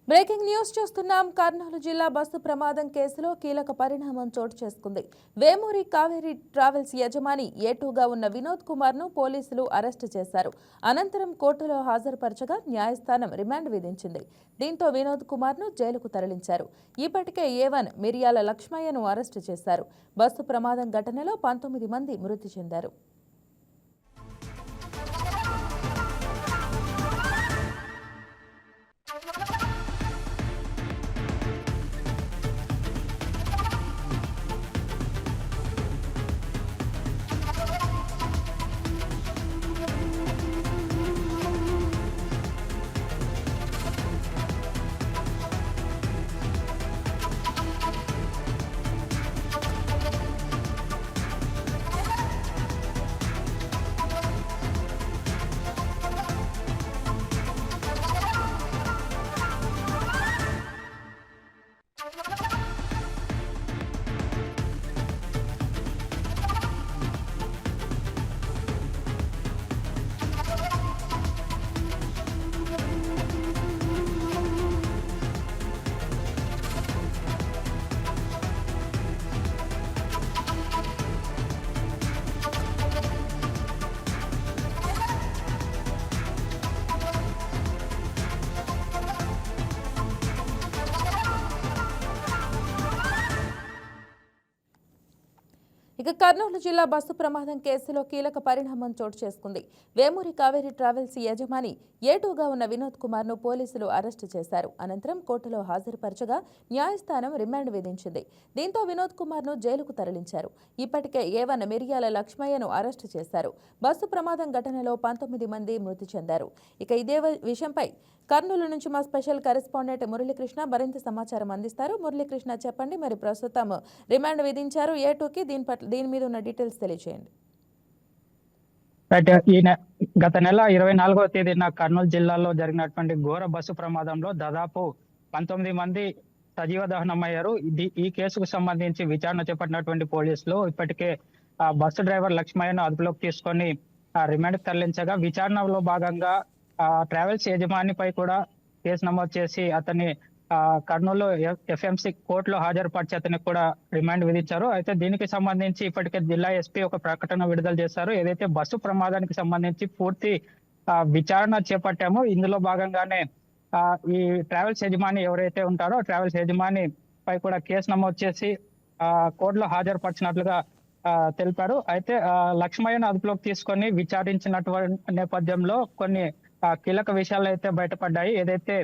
Breaking news చూస్తున్నాం. కర్నూలు జిల్లా bus ప్రమాదం కేసులో కీలక పరిణామం చోటు చేసుకుంది. వేమూరి కావేరీ ట్రావెల్స్ యజమాని ఏటూగా ఉన్న వినోద్ కుమార్ ను పోలీసులు అరెస్టు చేశారు. అనంతరం కోర్టులో హాజరుపరచగా న్యాయస్థానం రిమాండ్ విధించింది. దీంతో వినోద్ కుమార్ ను జైలుకు తరలించారు. ఇప్పటికే A1 మిరియాల లక్ష్మయ్యను అరెస్టు చేశారు. బస్సు ప్రమాదం ఘటనలో 19 మంది మృతి చెందారు. ఇక కర్నూలు జిల్లా బస్సు ప్రమాదం కేసులో కీలక పరిణామం చోటు చేసుకుంది. వేమూరి కావేరీ ట్రావెల్స్ యజమాని ఏటూగా ఉన్న వినోద్ కుమార్ ను పోలీసులు అరెస్టు చేశారు. అనంతరం కోర్టులో హాజరుపరచగా న్యాయస్థానం రిమాండ్ విధించింది. దీంతో వినోద్ కుమార్ ను జైలుకు తరలించారు. ఇప్పటికే A1 మిరియాల లక్ష్మయ్యను అరెస్టు చేశారు. బస్సు ప్రమాదం ఘటనలో 19 మంది మృతి చెందారు. ఇక ఇదే విషయంపై కర్నూలు నుంచి మా స్పెషల్ కరెస్పాండెంట్ మురళీకృష్ణ మరింత సమాచారం అందిస్తారు. మురళీకృష్ణ, చెప్పండి, మరి ప్రస్తుతం రిమాండ్ విధించారు ఏటూకి, దీని మీద ఉన్న డీటెయిల్స్ తెలియజేయండి. గత నెల 24వ తేదీన కర్నూలు జిల్లాలో జరిగినటువంటి ఘోర బస్సు ప్రమాదంలో దాదాపు 19 మంది సజీవ దహనమయ్యారు. ఈ కేసుకు సంబంధించి విచారణ చేపట్టినటువంటి పోలీసులు ఇప్పటికే బస్సు డ్రైవర్ లక్ష్మయ్యను అదుపులోకి తీసుకొని రిమాండ్ తరలించగా, విచారణలో భాగంగా ట్రావెల్స్ యజమానిపై కూడా కేసు నమోదు చేసి అతన్ని కర్నూలు FMC కోర్టులో హాజరుపరిచి అతనికి కూడా రిమాండ్ విధించారు. అయితే దీనికి సంబంధించి ఇప్పటికే జిల్లా SP ఒక ప్రకటన విడుదల చేశారు. ఏదైతే బస్సు ప్రమాదానికి సంబంధించి పూర్తి విచారణ చేపట్టామో ఇందులో భాగంగానే ఈ ట్రావెల్స్ యజమాని ఎవరైతే ఉంటారో ట్రావెల్స్ యజమాని పై కూడా కేసు నమోదు చేసి కోర్టులో హాజరుపరిచినట్లుగా తెలిపారు. అయితే లక్ష్మయ్యను అదుపులోకి తీసుకొని విచారించినటువంటి నేపథ్యంలో కొన్ని కీలక విషయాలు అయితే బయటపడ్డాయి. ఏదైతే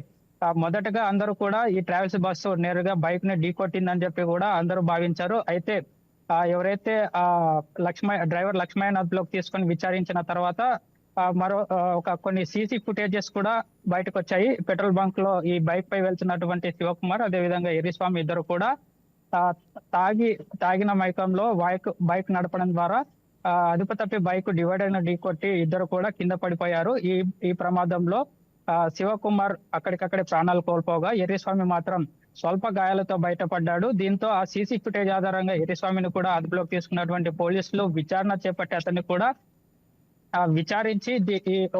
మొదటగా అందరూ కూడా ఈ ట్రావెల్స్ బస్సు నేరుగా బైక్ ని ఢీకొట్టిందని చెప్పి కూడా అందరూ భావించారు. అయితే ఎవరైతే డ్రైవర్ లక్ష్మయ్యను అదుపులోకి తీసుకొని విచారించిన తర్వాత మరో కొన్ని సీసీ ఫుటేజెస్ కూడా బయటకు వచ్చాయి. పెట్రోల్ బంక్ లో ఈ బైక్ పై వెళ్తున్నటువంటి శివకుమార్, అదేవిధంగా ఎర్రిస్వామి ఇద్దరు కూడా తాగిన మైకంలో బైక్ నడపడం ద్వారా అదుపు తప్పి బైక్ డివైడర్ ను ఢీకొట్టి ఇద్దరు కూడా కింద పడిపోయారు. ఈ ప్రమాదంలో శివకుమార్ అక్కడికక్కడే ప్రాణాలు కోల్పోగా ఎర్రిస్వామి మాత్రం స్వల్ప గాయాలతో బయటపడ్డాడు. దీంతో ఆ సీసీ ఫుటేజ్ ఆధారంగా ఎర్రిస్వామిని కూడా అదుపులోకి తీసుకున్నటువంటి పోలీసులు విచారణ చేపట్టి అతన్ని కూడా విచారించి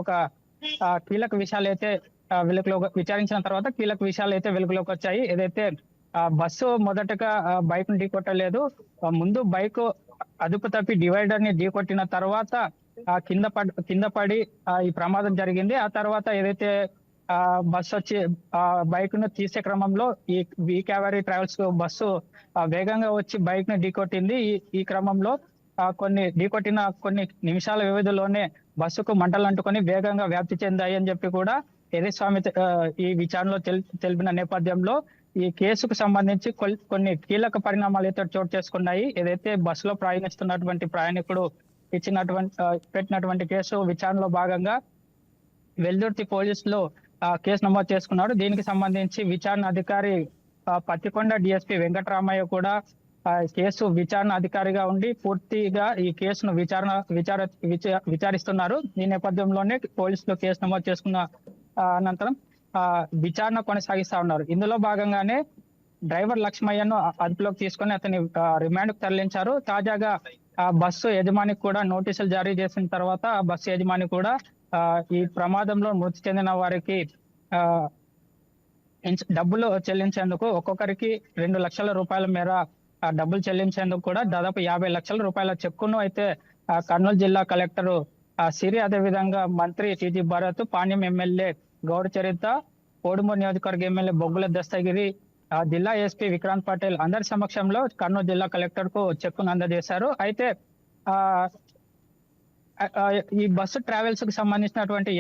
ఒక కీలక విషయాలు అయితే విచారించిన తర్వాత కీలక విషయాలు అయితే వెలుగులోకి వచ్చాయి. ఏదైతే బస్సు మొదటగా బైక్ ను ఢీకొట్టలేదు, ముందు బైక్ అదుపు తప్పి డివైడర్ ని ఢీకొట్టిన తర్వాత కింద పడి ఈ ప్రమాదం జరిగింది. ఆ తర్వాత ఏదైతే బస్సు వచ్చి బైక్ ను తీసే క్రమంలో ఈ కావేరీ ట్రావెల్స్ బస్సు వేగంగా వచ్చి బైక్ ను ఢీకొట్టింది. ఈ క్రమంలో ఢీకొట్టిన కొన్ని నిమిషాల వ్యవధిలోనే బస్సుకు మంటలు అంటుకొని వేగంగా వ్యాప్తి చెందాయి అని చెప్పి కూడా ఎర్రిస్వామి ఈ విచారణలో తెలిపిన నేపథ్యంలో ఈ కేసుకు సంబంధించి కొన్ని కీలక పరిణామాలు అయితే చోటు చేసుకున్నాయి. ఏదైతే బస్సులో ప్రయాణిస్తున్నటువంటి ప్రయాణికుడు పెట్టినటువంటి కేసు విచారణలో భాగంగా వెల్దుర్తి పోలీసులు కేసు నమోదు చేసుకున్నాడు. దీనికి సంబంధించి విచారణ అధికారి పత్తికొండ DSP వెంకటరామయ్య కూడా కేసు విచారణ అధికారిగా ఉండి పూర్తిగా ఈ కేసును విచారిస్తున్నారు. ఈ నేపథ్యంలోనే పోలీసులు కేసు నమోదు చేసుకున్న అనంతరం విచారణ కొనసాగిస్తా ఉన్నారు. ఇందులో భాగంగానే డ్రైవర్ లక్ష్మయ్యను అదుపులోకి తీసుకొని అతని రిమాండ్ కు తరలించారు. తాజాగా బస్సు యజమానికి కూడా నోటీసులు జారీ చేసిన తర్వాత బస్సు యజమాని కూడా ఈ ప్రమాదంలో మృతి చెందిన వారికి డబ్బులు చెల్లించేందుకు ఒక్కొక్కరికి 2 లక్షల రూపాయల మేర డబ్బులు చెల్లించేందుకు కూడా దాదాపు 50 లక్షల రూపాయల చెక్కును అయితే కర్నూలు జిల్లా కలెక్టర్ సిరి, అదేవిధంగా మంత్రి టీజీ భరత్, పాణ్యం ఎమ్మెల్యే గౌడ్ చరిత, కోడుమూరు నియోజకవర్గ ఎమ్మెల్యే బొగ్గుల దస్తగిరి, జిల్లా ఎస్పీ విక్రాంత్ పటేల్ అందరి సమక్షంలో కర్నూలు జిల్లా కలెక్టర్ కు చెక్కును అందజేశారు. అయితే ఆ ఈ బస్సు ట్రావెల్స్ కు సంబంధించినటువంటి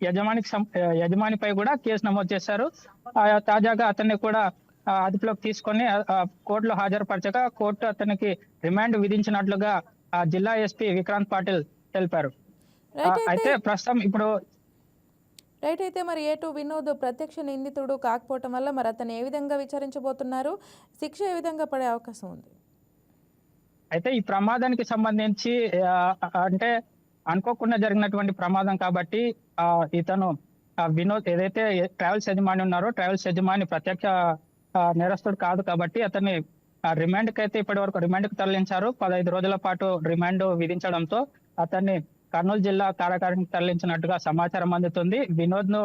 యజమానిపై కూడా కేసు నమోదు చేశారు. తాజాగా అతన్ని కూడా అదుపులోకి తీసుకొని కోర్టులో హాజరుపరచగా కోర్టు అతనికి రిమాండ్ విధించినట్లుగా జిల్లా ఎస్పీ విక్రాంత్ పాటిల్ తెలిపారు. అయితే ప్రస్తుతం ఇప్పుడు అయితే మరి ఏటు వినోద్ ప్రత్యక్ష నిందితుడు కాకపోవటం వల్ల మరి అతను ఏ విధంగా విచారించబోతున్నారు, శిక్ష ఏ విధంగా పడే అవకాశం ఉంది? అయితే ఈ ప్రమాదానికి సంబంధించి అంటే అనుకోకుండా జరిగినటువంటి ప్రమాదం కాబట్టి ఇతను వినోద్ ఏదైతే ట్రావెల్స్ యజమాని ఉన్నారో ట్రావెల్స్ యజమాని ప్రత్యక్ష నేరస్తుడు కాదు కాబట్టి అతన్ని రిమాండ్కి అయితే ఇప్పటి వరకు రిమాండ్కి తరలించారు. 15 రోజుల పాటు రిమాండ్ విధించడంతో అతన్ని కర్నూలు జిల్లా కారాగారానికి తరలించినట్టుగా సమాచారం అందుతుంది. వినోద్ ను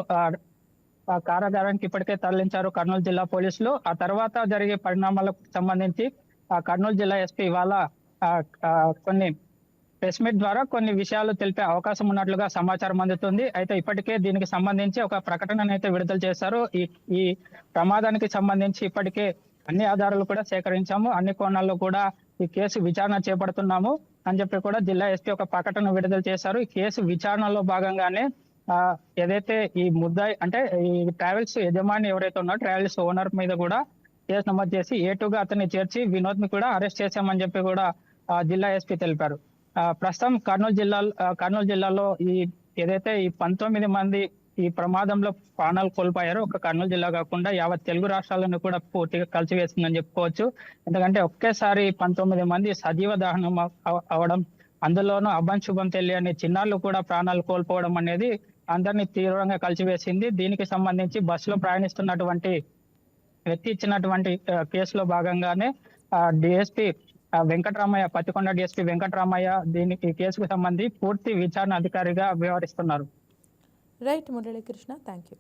కారాగారానికి ఇప్పటికే తరలించారు కర్నూలు జిల్లా పోలీసులు. ఆ తర్వాత జరిగే పరిణామాలకు సంబంధించి కర్నూలు జిల్లా ఎస్పీ ఇవాళ కొన్ని ప్రెస్ మీట్ ద్వారా కొన్ని విషయాలు తెలిపే అవకాశం ఉన్నట్లుగా సమాచారం అందుతుంది. అయితే ఇప్పటికే దీనికి సంబంధించి ఒక ప్రకటనను అయితే విడుదల చేశారు. ఈ ప్రమాదానికి సంబంధించి ఇప్పటికే అన్ని ఆధారాలు కూడా సేకరించాము, అన్ని కోణాల్లో కూడా ఈ కేసు విచారణ చేపడుతున్నాము అని చెప్పి కూడా జిల్లా ఎస్పీ ఒక ప్రకటన విడుదల చేశారు. ఈ కేసు విచారణలో భాగంగానే ఏదైతే ఈ ముద్దాయి అంటే ఈ ట్రావెల్స్ యజమాని ఎవరైతే ఉన్నారో ట్రావెల్స్ ఓనర్ మీద కూడా కేసు నమోదు చేసి ఏటుగా అతన్ని చేర్చి వినోద్ ని కూడా అరెస్ట్ చేశామని చెప్పి కూడా జిల్లా ఎస్పీ తెలిపారు. ప్రస్తుతం కర్నూలు జిల్లాలో ఈ ఏదైతే ఈ 19 మంది ఈ ప్రమాదంలో ప్రాణాలు కోల్పోయారో ఒక కర్నూలు జిల్లా కాకుండా యావత్ తెలుగు రాష్ట్రాలను కూడా పూర్తిగా కలిసివేసిందని చెప్పుకోవచ్చు. ఎందుకంటే ఒకేసారి 19 మంది సజీవ దహనం అవడం, అందులోనూ అభంశుభం తెలియని చిన్నారులు కూడా ప్రాణాలు కోల్పోవడం అనేది అందరినీ తీవ్రంగా కలిసివేసింది. దీనికి సంబంధించి బస్సులో ప్రయాణిస్తున్నటువంటి వ్యక్తి ఇచ్చినటువంటి కేసులో భాగంగానే డిఎస్పీ వెంకటరామయ్య, పత్తికొండ డిఎస్పీ వెంకటరామయ్య దీనికి కేసుకు సంబంధించి పూర్తి విచారణ అధికారిగా వ్యవహరిస్తున్నారు. Right Muralikrishna, thank you.